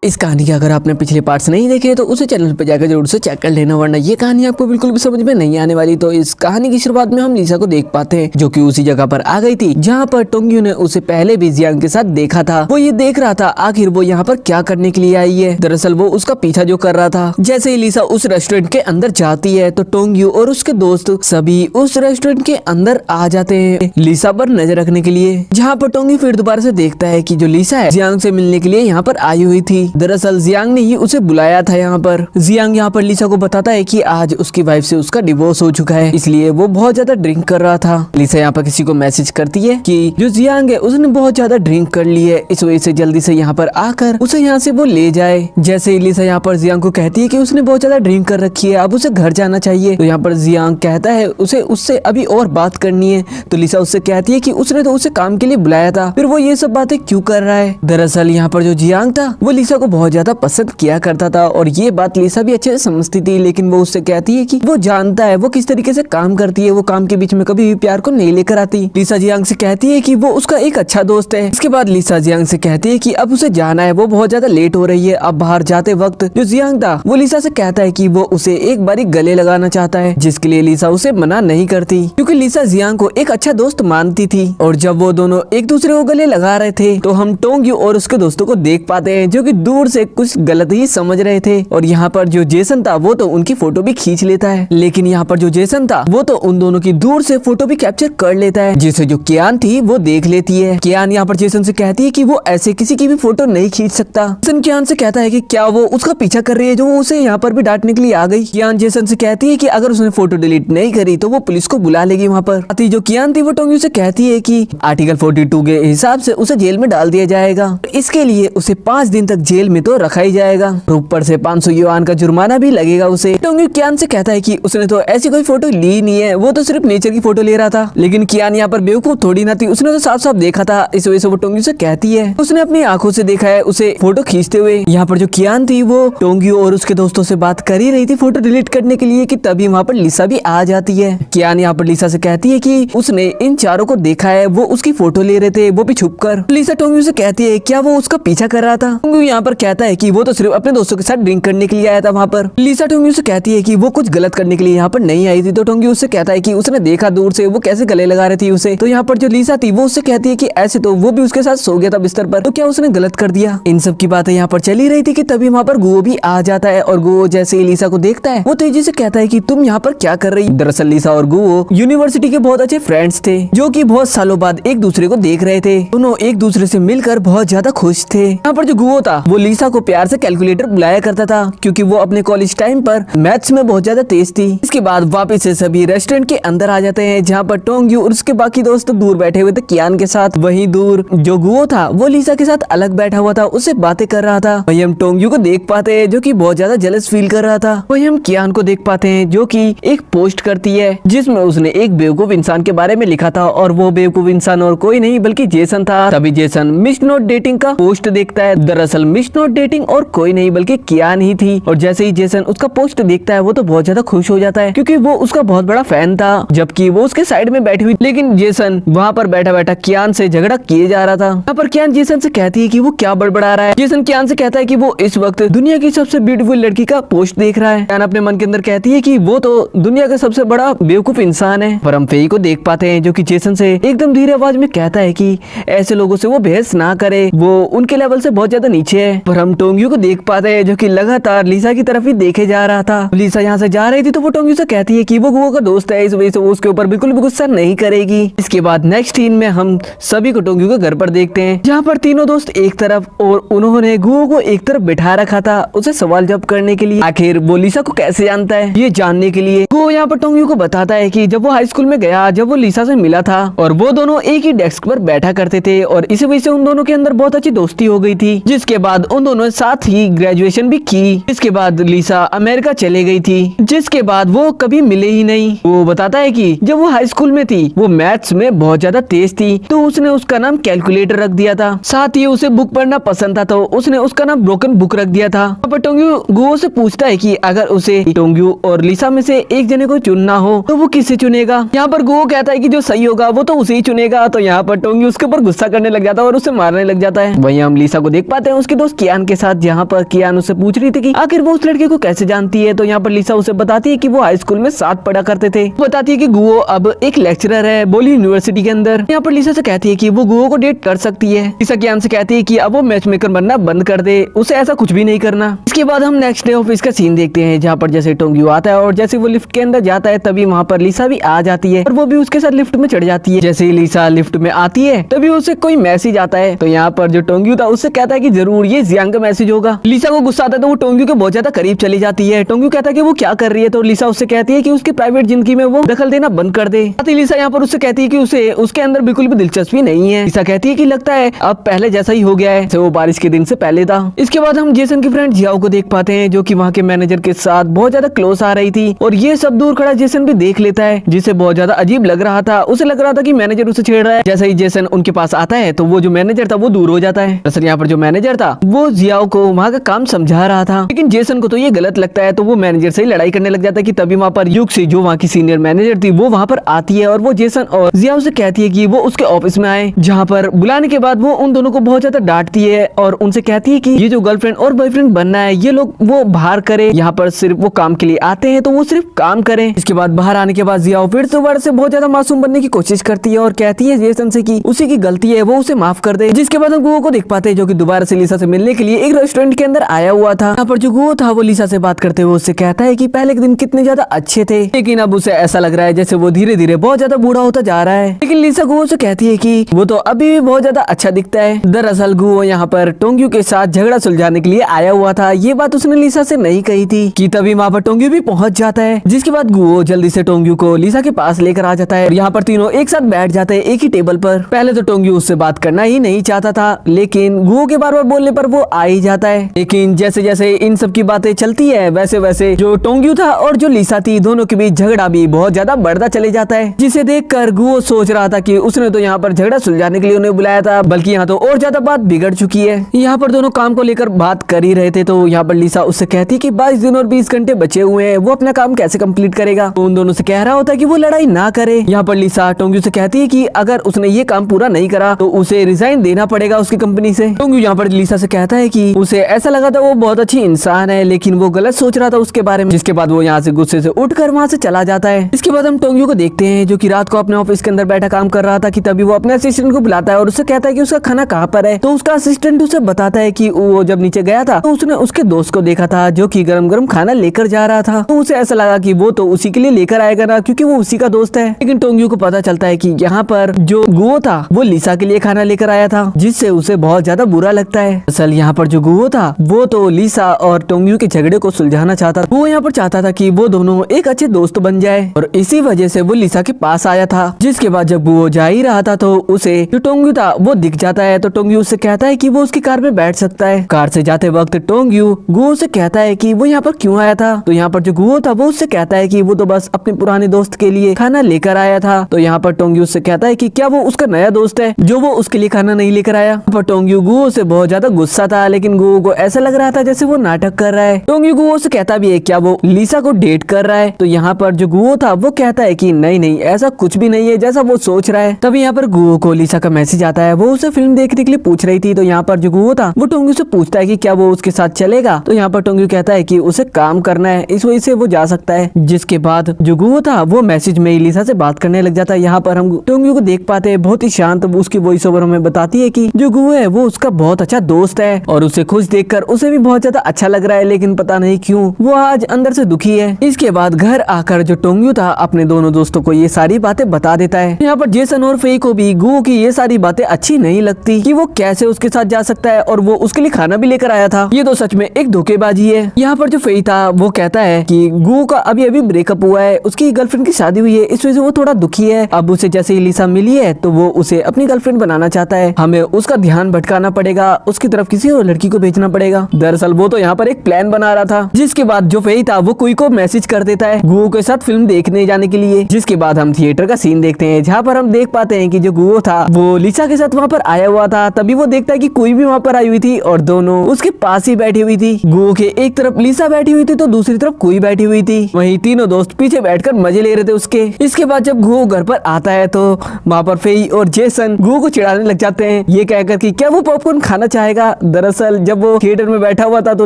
इस कहानी के अगर आपने पिछले पार्ट्स नहीं देखे तो उसे चैनल पर जाकर जरूर से चेक कर लेना, वरना ये कहानी आपको बिल्कुल भी समझ में नहीं आने वाली। तो इस कहानी की शुरुआत में हम लिसा को देख पाते हैं जो कि उसी जगह पर आ गई थी जहाँ पर टोंग्यू ने उसे पहले भी जियांग के साथ देखा था। वो ये देख रहा था आखिर वो यहाँ पर क्या करने के लिए आई है। दरअसल वो उसका पीछा जो कर रहा था। जैसे ही लिसा उस रेस्टोरेंट के अंदर जाती है तो टोंग्यू और उसके दोस्त सभी उस रेस्टोरेंट के अंदर आ जाते हैं लिसा पर नजर रखने के लिए। जहाँ पर टोंग्यू फिर दोबारा से देखता है कि जो लिसा है जियांग से मिलने के लिए यहाँ पर आई हुई थी। दरअसल जियांग ने ही उसे बुलाया था यहाँ पर। जियांग यहाँ पर लिसा को बताता है कि आज उसकी वाइफ से उसका डिवोर्स हो चुका है, इसलिए वो बहुत ज्यादा ड्रिंक कर रहा था। लिसा यहाँ पर किसी को मैसेज करती है कि जो जियांग है उसने बहुत ज्यादा ड्रिंक कर ली है, इस वजह से जल्दी से यहाँ पर आकर उसे यहाँ से वो ले जाए। जैसे ही लिसा यहाँ पर जियांग को कहती है कि उसने बहुत ज्यादा ड्रिंक कर रखी है, अब उसे घर जाना चाहिए। तो यहाँ पर जियांग कहता है उसे उससे अभी और बात करनी है। तो लिसा उससे कहती है कि उसने तो उसे काम के लिए बुलाया था, फिर वो ये सब बातें क्यों कर रहा है। दरअसल यहाँ पर जो जियांग था वो लिसा को बहुत ज्यादा पसंद किया करता था और ये बात लिसा भी अच्छे से समझती थी, लेकिन वो उससे कहती है कि वो जानता है वो किस तरीके से काम करती है, वो काम के बीच में कभी भी प्यार को नहीं लेकर आती। लिसा जियांग से कहती है कि वो उसका एक अच्छा दोस्त है। इसके बाद लिसा जियांग से कहती है कि अब उसे जाना है, वो बहुत ज्यादा लेट हो रही है। अब बाहर जाते वक्त जो जियांग था वो लिसा से कहता है कि वो उसे एक बारी गले लगाना चाहता है, जिसके लिए लिसा उसे मना नहीं करती क्योंकि लिसा जियांग को एक अच्छा दोस्त मानती थी। और जब वो दोनों एक दूसरे को गले लगा रहे थे तो हम टोंग्यू और उसके दोस्तों को देख पाते हैं जो कि दूर से कुछ गलत ही समझ रहे थे। और यहाँ पर जो जेसन था वो तो उनकी फोटो भी खींच लेता है, लेकिन यहाँ पर जो जेसन था वो तो उन दोनों की दूर से फोटो भी कैप्चर कर लेता है, जिसे जो कियान थी वो देख लेती है। कियान यहाँ पर जेसन से कहती है कि वो ऐसे किसी की भी फोटो नहीं खींच सकता। जेसन कियान से कहता है कि क्या वो उसका पीछा कर रही है जो उसे यहाँ पर भी डांटने के लिए आ गई। कियान जेसन से कहती है कि अगर उसने फोटो डिलीट नहीं करी तो वो पुलिस को बुला लेगी वहाँ पर। जो कियान थी वो टोंग्यू से कहती है कि आर्टिकल 42 के हिसाब से उसे जेल में डाल दिया जाएगा, इसके लिए उसे 5 दिन तक जेल में तो रखा ही जाएगा, ऊपर से 500 युआन का जुर्माना भी लगेगा उसे। टोंग्यू कियान से कहता है कि उसने तो ऐसी कोई फोटो ली नहीं है, वो तो सिर्फ नेचर की फोटो ले रहा था। लेकिन कियान यहाँ पर बेवकूफ थोड़ी ना थी, उसने तो साफ साफ देखा था, इस वजह से वो टोंग्यू से कहती है उसने अपनी आंखों से देखा है उसे फोटो खींचते हुए। यहाँ पर जो कियान थी वो टोंग्यू और उसके दोस्तों से बात कर ही रही थी फोटो डिलीट करने के लिए कि तभी वहाँ पर लिसा भी आ जाती है। कियान यहाँ पर लिसा से कहती है कि उसने इन चारों को देखा है, वो उसकी फोटो ले रहे थे, वो भी छुप कर। लिसा टोंग्यू से कहती है क्या वो उसका पीछा कर रहा था। टोंग्यू यहाँ पर कहता है कि वो तो सिर्फ अपने दोस्तों के साथ ड्रिंक करने के लिए आया था वहाँ पर। लिसा टोंग्यू से कहती है कि वो कुछ गलत करने के लिए यहाँ पर नहीं आई थी। तो टोंग्यू उससे कहता है कि उसने देखा दूर से वो कैसे गले लगा रही थी उसे। तो यहाँ पर जो लिसा थी वो उससे कहती है कि ऐसे तो वो भी उसके साथ सो गया था बिस्तर पर, तो क्या उसने गलत कर दिया। इन सब की बातें यहाँ पर चली रही थी कि तभी वहाँ पर गुओ भी आ जाता है और गुओ जैसे ही लिसा को देखता है वो तेजी से कहता है कि तुम यहाँ पर क्या कर रही। दरअसल लिसा और गुओ यूनिवर्सिटी के बहुत अच्छे फ्रेंड्स थे जो कि बहुत सालों बाद एक दूसरे को देख रहे थे। दोनों एक दूसरे से मिलकर बहुत ज्यादा खुश थे। यहाँ पर जो गुओ था वो लिसा को प्यार से कैलकुलेटर बुलाया करता था क्योंकि वो अपने कॉलेज टाइम पर मैथ्स में बहुत ज्यादा तेज थी। इसके बाद वापस से सभी रेस्टोरेंट के अंदर आ जाते हैं जहाँ पर टोंग्यू और उसके बाकी दोस्त दूर बैठे हुए थे कियान के साथ। वहीं दूर जो गुओ था वो लिसा के साथ अलग बैठा हुआ था, उससे बातें कर रहा था। वहीं हम टोंग्यू को देख पाते हैं जो कि बहुत ज्यादा जेलस फील कर रहा था। वहीं हम कियान को देख पाते हैं जो कि एक पोस्ट करती है जिसमें उसने एक बेवकूफ इंसान के बारे में लिखा था और वो बेवकूफ इंसान और कोई नहीं बल्कि जेसन था। तभी जेसन मिस नॉट डेटिंग का पोस्ट देखता है। दरअसल मिस नॉट डेटिंग और कोई नहीं बल्कि कियान ही थी। और जैसे ही जेसन उसका पोस्ट देखता है वो तो बहुत ज्यादा खुश हो जाता है क्योंकि वो उसका बहुत बड़ा फैन था, जबकि वो उसके साइड में बैठी हुई। लेकिन जेसन वहाँ पर बैठा बैठा कियान से झगड़ा किए जा रहा था। यहाँ पर कियान जेसन से कहती है कि वो क्या बड़बड़ा रहा है। जेसन कियान से कहता है कि वो इस वक्त दुनिया की सबसे ब्यूटीफुल लड़की का पोस्ट देख रहा है। कियान अपने मन के अंदर कहती है कि वो तो दुनिया का सबसे बड़ा बेवकूफ इंसान है। पर हम फेई को देख पाते हैं जो कि जेसन से एकदम धीरे आवाज में कहता है कि ऐसे लोगों से वो बहस ना करे, वो उनके लेवल से बहुत ज्यादा नीचे है। पर हम टोंग्यू को देख पाते हैं जो कि लगातार लिसा की तरफ ही देखे जा रहा था। लिसा यहाँ से जा रही थी तो वो टोंग्यू से कहती है कि वो गुओ का दोस्त है, इस वजह से वो उसके ऊपर बिल्कुल भी गुस्सा नहीं करेगी। इसके बाद नेक्स्ट सीन में हम सभी को टोंग्यू के घर पर देखते हैं जहाँ पर तीनों दोस्त एक तरफ और उन्होंने गुओ को एक तरफ बिठा रखा था उसे सवाल जवाब करने के लिए। आखिर वो लिसा को कैसे जानता है ये जानने के लिए गुओ यहाँ पर टोंग्यू को बताता है कि जब वो हाई स्कूल में गया, जब वो लिसा से मिला था और वो दोनों एक ही डेस्क पर बैठा करते थे और इसी वजह से उन दोनों के अंदर बहुत अच्छी दोस्ती हो गई थी। जिसके बाद उन दोनों ने साथ ही ग्रेजुएशन भी की। इसके बाद लिसा अमेरिका चले गई थी, जिसके बाद वो कभी मिले ही नहीं। वो बताता है कि जब वो हाई स्कूल में थी वो मैथ्स में बहुत ज्यादा तेज थी तो उसने उसका नाम कैलकुलेटर रख दिया था। साथ ही उसे बुक पढ़ना पसंद था तो उसने उसका नाम ब्रोकन बुक रख दिया था। पर टोंग्यू गुओ से पूछता है कि अगर उसे टोंग्यू और लिसा में से एक जने को चुनना हो तो वो किसे चुनेगा। यहाँ पर गुओ कहता है कि जो सही होगा वो तो उसे ही चुनेगा। तो यहाँ पर टोंग्यू उसके ऊपर गुस्सा करने लग जाता है और उसे मारने लग जाता है। वहीं हम लिसा को देख पाते हैं उसके दोस्त कियान के साथ, जहाँ पर कियान उससे पूछ रही थी कि आखिर वो उस लड़के को कैसे जानती है। तो यहाँ पर लिसा उसे बताती है कि वो हाई स्कूल में साथ पढ़ा करते थे। बताती है कि गुओ अब एक लेक्चरर है बोली यूनिवर्सिटी के अंदर। यहाँ पर लिसा से कहती है कि वो गुओ को डेट कर सकती है। लिसा कियान से कहती है कि अब वो मैच मेकर बनना बंद कर दे, उसे ऐसा कुछ भी नहीं करना। इसके बाद हम नेक्स्ट डे ऑफिस का सीन देखते हैं, जहाँ पर जैसे टोंग्यू आता है और जैसे वो लिफ्ट के अंदर जाता है तभी वहाँ पर लिसा भी आ जाती है और वो भी उसके साथ लिफ्ट में चढ़ जाती है। जैसे ही लिसा लिफ्ट में आती है तभी उसे कोई मैसेज आता है। तो यहाँ पर जो टोंग्यू था उससे कहता है कि जरूर ये जियांग का मैसेज होगा। लिसा को गुस्सा आता है तो वो टोंग्यू के बहुत ज्यादा करीब चली जाती है। टोंग्यू कहता है कि वो क्या कर रही है। तो लिसा उससे कहती है कि उसकी प्राइवेट जिंदगी में वो दखल देना बंद कर दे। लिसा यहाँ पर उससे कहती है कि उसे उसके अंदर बिल्कुल भी दिलचस्पी नहीं है। लिसा कहती है कि लगता है अब पहले जैसा ही हो गया है जैसे वो बारिश के दिन से पहले था। इसके बाद हम जेसन की फ्रेंड जियाओ को देख पाते हैं, जो कि वहाँ के मैनेजर के साथ बहुत ज्यादा क्लोज आ रही थी और ये सब दूर खड़ा जेसन भी देख लेता है, जिसे बहुत ज्यादा अजीब लग रहा था। उसे लग रहा था कि मैनेजर उसे छेड़ रहा है। जैसे ही जेसन उनके पास आता है तो वो जो मैनेजर था वो दूर हो जाता है। दरअसल यहाँ पर जो मैनेजर था वो जियाओ को वहाँ का काम समझा रहा था, लेकिन जेसन को तो ये गलत लगता है तो वो मैनेजर से ही लड़ाई करने लग जाता है। कि तभी वहाँ पर युग से जो वहाँ की सीनियर मैनेजर थी वो वहाँ पर आती है और वो जेसन और जियाओ से कहती है कि वो उसके ऑफिस में आए, जहाँ पर बुलाने के बाद वो उन दोनों को बहुत ज्यादा डांटती है और उनसे कहती है कि ये जो गर्लफ्रेंड और बॉयफ्रेंड बनना है ये लोग वो बाहर करे, यहाँ पर सिर्फ वो काम के लिए आते हैं तो वो सिर्फ काम करें। इसके बाद बाहर आने के बाद जियाओ फिर दोबारा से बहुत ज्यादा मासूम बनने की कोशिश करती है और कहती है जेसन से कि उसी की गलती है, वो उसे माफ कर दे। जिसके बाद हम गुओ को देख पाते हैं, जो कि दोबारा से लिसा से मिलने के लिए एक रेस्टोरेंट के अंदर आया हुआ था। यहाँ पर जो गुओ था वो लिसा से बात करते हुए उससे कहता है कि पहले के दिन कितने ज्यादा अच्छे थे, लेकिन अब उसे ऐसा लग रहा है जैसे वो धीरे धीरे बहुत ज्यादा बूढ़ा होता जा रहा है। लेकिन लिसा गुओ से कहती है कि वो तो अभी भी बहुत ज्यादा अच्छा दिखता है। दरअसल गुओ यहाँ पर टोंग्यू के साथ झगड़ा सुलझाने के लिए आया हुआ था। ये बात उसने लिसा से नहीं कही थी कि तभी वहाँ पर टोंग्यू भी पहुंच जाता है। जिसके बाद गुओ जल्दी से टोंग्यू को लिसा के पास लेकर आ जाता है। यहाँ पर तीनों एक साथ बैठ जाते हैं एक ही टेबल पर। पहले तो टोंग्यू उससे बात करना ही नहीं चाहता था, लेकिन गुओ के बार बार बोलने पर वो आ ही जाता है। लेकिन जैसे जैसे इन सब की बातें चलती है वैसे वैसे जो टोंग्यू था और जो लिसा थी दोनों के बीच झगड़ा भी बहुत ज्यादा बढ़ता चले जाता है, जिसे देखकर गुओ सोच रहा था कि उसने तो यहाँ पर झगड़ा सुलझाने के लिए उन्हें बुलाया था, बल्कि यहाँ तो और ज्यादा बात बिगड़ चुकी है। यहाँ पर दोनों काम को लेकर बात कर ही रहे थे तो यहाँ पर लिसा उससे कहती कि 22 दिन और 20 घंटे बचे हुए हैं, वो अपना काम कैसे कंप्लीट करेगा। तो उन दोनों से कह रहा होता है कि वो लड़ाई ना करे। यहाँ पर लिसा टोंग्यू से कहती है कि अगर उसने ये काम पूरा नहीं करा तो उसे रिजाइन देना पड़ेगा उसकी कंपनी से। टोंग्यू यहाँ पर लिसा से कहता है कि उसे ऐसा लगा था वो बहुत अच्छी इंसान है, लेकिन वो गलत सोच रहा था उसके बारे में। जिसके बाद वो यहाँ से गुस्से से उठकर वहाँ से चला जाता है। इसके बाद हम टोंग्यू को देखते हैं, जो कि रात को अपने ऑफिस के अंदर बैठा काम कर रहा था कि तभी वो अपने असिस्टेंट को बुलाता है और उससे कहता है कि उसका खाना कहाँ पर है। तो उसका असिस्टेंट उसे बताता है कि वो जब नीचे गया था तो उसने उसके दोस्त को देखा था जो कि गरम गरम खाना लेकर जा रहा था। तो उसे ऐसा लगा कि वो तो उसी के लिए लेकर आएगा ना, क्योंकि वो उसी का दोस्त है। लेकिन टोंग्यू को पता चलता है कि यहाँ पर जो गुओ था वो लिसा के लिए खाना लेकर आया था, जिससे उसे बहुत ज्यादा बुरा लगता है। असल यहाँ पर जो गुओ था वो तो लिसा और टोंग्यू के झगड़े को सुलझाना चाहता था। वो यहाँ पर चाहता था कि वो दोनों एक अच्छे दोस्त बन जाए और इसी वजह से वो लिसा के पास आया था। जिसके बाद जब वो जा ही रहा था तो उसे जो टोंग्यू था वो दिख जाता है। तो टोंग्यू उससे कहता है कि वो उसकी कार में बैठ सकता है। कार से जाते वक्त टोंग्यू गुओ से कहता है कि वो यहाँ पर क्यों आया था। तो यहाँ पर जो गुओ था वो उससे कहता है कि वो तो बस अपने पुराने दोस्त के लिए खाना लेकर आया था। तो यहाँ पर टोंग्यू उससे कहता है कि क्या वो उसका नया दोस्त है जो वो उसके लिए खाना नहीं लेकर आया। पर टोंग्यू गुओ से बहुत ज्यादा गुस्सा था, लेकिन गुओ को ऐसा लग रहा था जैसे वो नाटक कर रहा है। टोंग्यू गुओ से कहता भी है क्या वो लिसा को डेट कर रहा है। तो यहाँ पर जो गुओ था वो कहता है कि नहीं नहीं ऐसा कुछ भी नहीं है जैसा वो सोच रहा है। तभी यहाँ पर गुओ को लिसा का मैसेज आता है, वो उसे फिल्म देखने के लिए पूछ रही थी। तो यहाँ पर जो गुओ था वो टोंग्यू से पूछता है कि क्या वो उसके साथ चलेगा। तो यहाँ पर टोंग्यू कहता है कि उसे काम करना है, इस वजह से वो जा सकता है। जिसके बाद जो गुओ था वो मैसेज में लिसा से बात करने लग जाता है। यहाँ पर हम टोंग्यू को देख पाते हैं बहुत ही शांत। उसकी वॉइस ओवर हमें बताती है कि जो गुओ है वो उसका बहुत अच्छा दोस्त है और उसे खुश देखकर उसे भी बहुत ज्यादा अच्छा लग रहा है, लेकिन पता नहीं क्यों वो आज अंदर से दुखी है। इसके बाद घर आकर जो टोंग्यू था अपने दोनों दोस्तों को ये सारी बातें बता देता है। यहाँ पर जेसन और फेई को भी गुओ की ये सारी बातें अच्छी नहीं लगती कि वो कैसे उसके साथ जा सकता है और वो उसके लिए खाना भी लेकर आया था। ये तो सच में एक धोखेबाजी है। यहाँ पर जो फेई था वो कहता है कि गुओ का अभी अभी ब्रेकअप हुआ है, उसकी गर्लफ्रेंड की शादी हुई है, इस वजह से वो थोड़ा दुखी है। अब उसे जैसे ही लिसा मिली है तो वो उसे अपनी गर्लफ्रेंड बनाना चाहता है। हमें उसका ध्यान भटकाना पड़ेगा, उसकी तरफ किसी और लड़की को भेजना पड़ेगा। दरअसल वो तो यहाँ पर एक प्लान बना रहा था। जिसके बाद जो फेई था वो कोई को मैसेज कर देता है गुओ के साथ फिल्म देखने जाने के लिए। जिसके बाद हम थिएटर का सीन देखते हैं, जहाँ पर हम देख पाते हैं कि जो गुओ था वो लिसा के साथ वहाँ पर आया हुआ था। तभी वो देखता है कि कोई भी वहाँ पर आई हुई थी और दोनों उसके पास ही बैठी हुई थी। गुओ के एक तरफ लिसा बैठी हुई थी तो दूसरी तरफ कोई बैठी हुई थी। वहीं तीनों दोस्त पीछे बैठकर मजे ले रहे थे उसके। इसके बाद जब गुओ घर पर आता है तो वहाँ पर फेई और जेसन गुओ को चिढ़ाने लग जाते हैं, ये कहकर कि क्या वो पॉपकॉर्न खाना चाहेगा। दरअसल जब वो थिएटर में बैठा हुआ था तो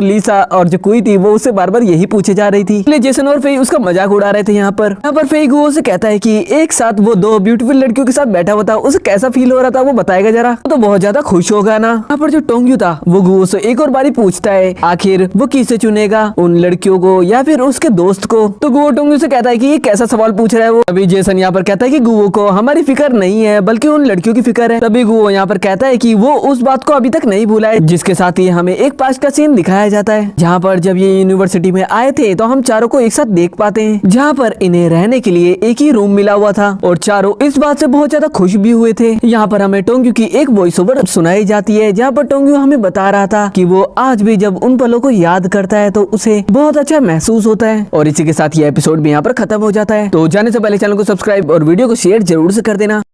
लीसा और जो कोई थी वो उससे बार बार यही पूछे जा रही थी, इसलिए जेसन और फेई उसका मजाक उड़ा रहे थे। यहाँ पर फेई गुओ से कहता है कि एक साथ वो दो ब्यूटीफुल लड़कियों के साथ बैठा हुआ था, उसे कैसा फील हो रहा था वो बताएगा जरा, तो बहुत ज्यादा खुश होगा ना। यहाँ पर जो टोंग्यू था वो गुओ से एक और बारी पूछता है आखिर वो किसे चुनेगा, उन लड़कियों को या फिर उसके दोस्त को। तो गुओ टोंग्यू से कहता है कि ये कैसा सवाल पूछ रहा है वो। अभी जेसन यहाँ पर कहता है कि गुओ को हमारी फिक्र नहीं है बल्कि उन लड़कियों की फिक्र है। तभी गुओ यहाँ पर कहता है कि वो उस बात को अभी तक नहीं भूला है, जिसके साथ ही हमें एक पास्ट का सीन दिखाया जाता है जहाँ पर जब ये यूनिवर्सिटी में आए थे तो हम चारों को एक साथ देख पाते हैं, जहाँ पर इन्हें रहने के लिए एक ही रूम मिला हुआ था और चारों इस बात से बहुत ज्यादा खुश भी हुए थे। यहाँ पर हमें टोंग्यू की एक वॉइस ओवर सुनाई जाती है जहाँ पर टोंग्यू हमें बता रहा था कि वो आज भी जब उन पलों को याद करता है तो उसे बहुत अच्छा महसूस होता है। और इसी के साथ ये एपिसोड भी यहाँ पर खत्म हो जाता है। तो जाने से पहले चैनल को सब्सक्राइब और वीडियो को शेयर जरूर से कर देना।